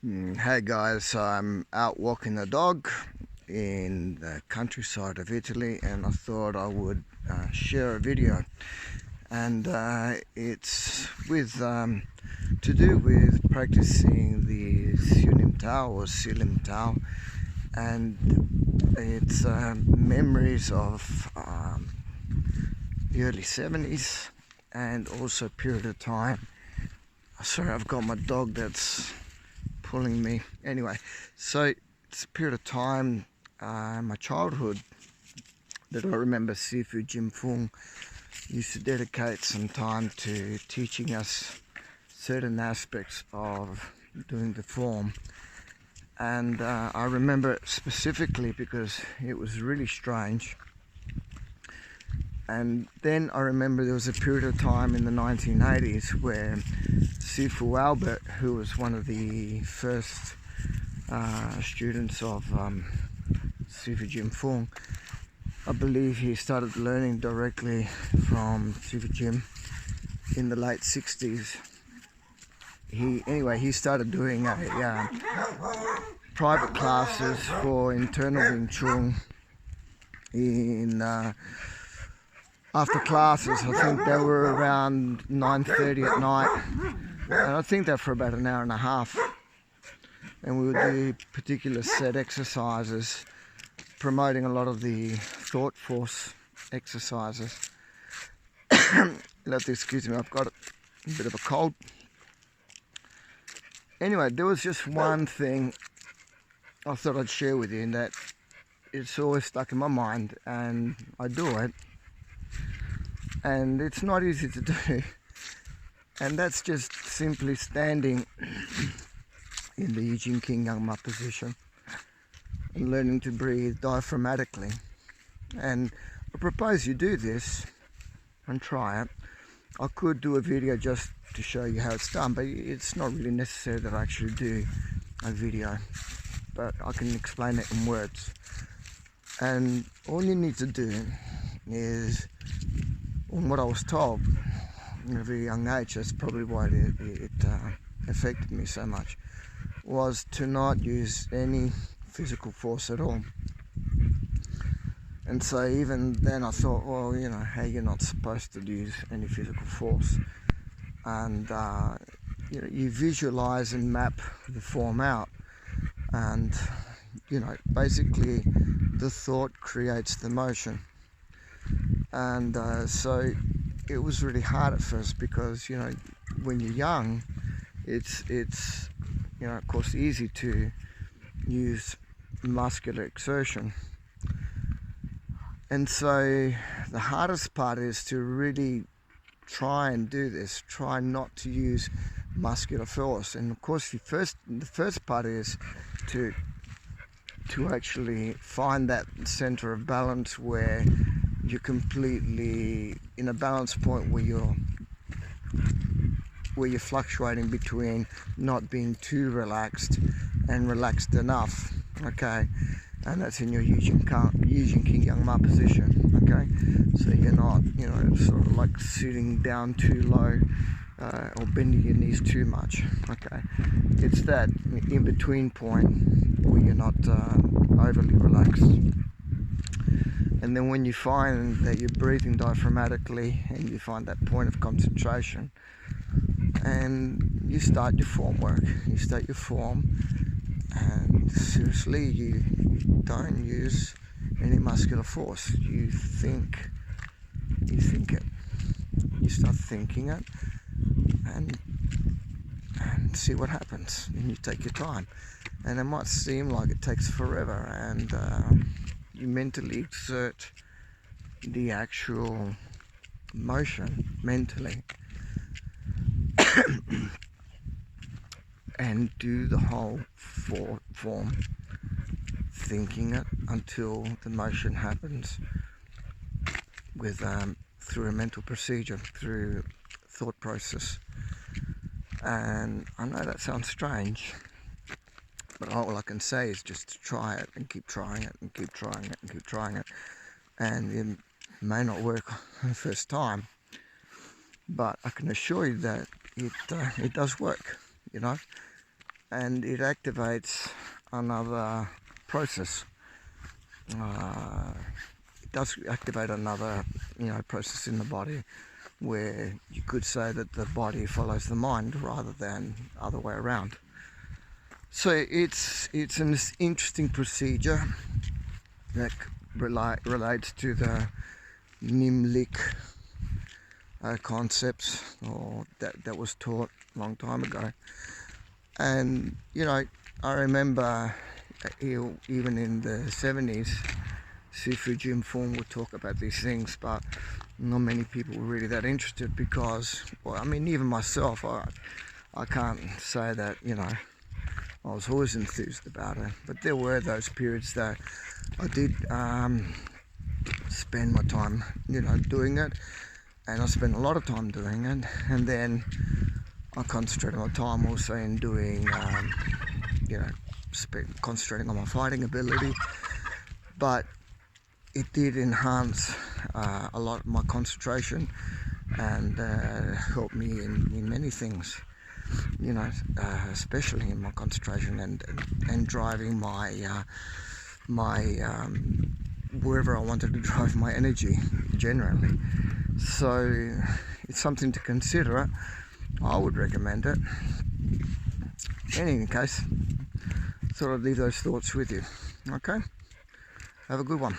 Hey guys, I'm out walking the dog in the countryside of Italy, and I thought I would share a video. And it's with to do with practicing the Sunim Tao or Silim Tao, and it's memories of the early 70s and also period of time. Sorry, I've got my dog that's pulling me. Anyway, so it's a period of time, my childhood, that I remember Sifu Jim Fung used to dedicate some time to teaching us certain aspects of doing the form. And I remember it specifically because it was really strange. And then I remember there was a period of time in the 1980s where Sifu Albert, who was one of the first students of Sifu Jim Fung, I believe he started learning directly from Sifu Jim in the late 60s. He started doing private classes for internal Wing Chun in after classes. I think they were around 9:30 at night, and I think that for about an hour and a half. And we would do particular set exercises, promoting a lot of the thought force exercises. You'll have to excuse me, I've got a bit of a cold. Anyway, there was just one thing I thought I'd share with you, and that it's always stuck in my mind, and I do it. And it's not easy to do, and that's just simply standing in the Eugene King Young Ma position and learning to breathe diaphragmatically. And I propose you do this and try it. I could do a video just to show you how it's done, but it's not really necessary that I actually do a video, but I can explain it in words. And all you need to do is, on what I was told at a very young age, that's probably why it affected me so much, was to not use any physical force at all. And so even then I thought, well, hey, you're not supposed to use any physical force. And you visualize and map the form out, and basically the thought creates the motion. And so it was really hard at first, because when you're young, it's of course easy to use muscular exertion. And so the hardest part is to really try and do this, try not to use muscular force. And of course the first part is to actually find that center of balance where you're completely in a balance point where you're fluctuating between not being too relaxed and relaxed enough, okay? And that's in your Eugene King Young Ma position, okay? So you're not, sort of like sitting down too low or bending your knees too much, okay? It's that in-between point where you're not overly relaxed. And then when you find that you're breathing diaphragmatically and you find that point of concentration, and you start your form work, you start your form, and seriously, you don't use any muscular force. You think it. You start thinking it, and see what happens. And you take your time, and it might seem like it takes forever, and you mentally exert the actual motion mentally and do the whole form, thinking it until the motion happens with through a mental procedure, through thought process. And I know that sounds strange, but all I can say is just to try it and keep trying it and keep trying it and keep trying it. And it may not work the first time, but I can assure you that it does work, and it activates another process. It does activate another, process in the body, where you could say that the body follows the mind rather than other way around. So it's an interesting procedure that relates to the Nimlik concepts, or that was taught a long time ago. And I remember even in the 70s, Sifu Jim Fong would talk about these things, but not many people were really that interested because, well, I mean, even myself, I can't say that, I was always enthused about it. But there were those periods that I did spend my time, doing it, and I spent a lot of time doing it, and then I concentrated my time also in doing, concentrating on my fighting ability. But it did enhance a lot of my concentration and helped me in many things, especially in my concentration and driving my wherever I wanted to drive my energy generally. So it's something to consider. I would recommend it. In any case, thought I'd leave those thoughts with you. Okay, have a good one.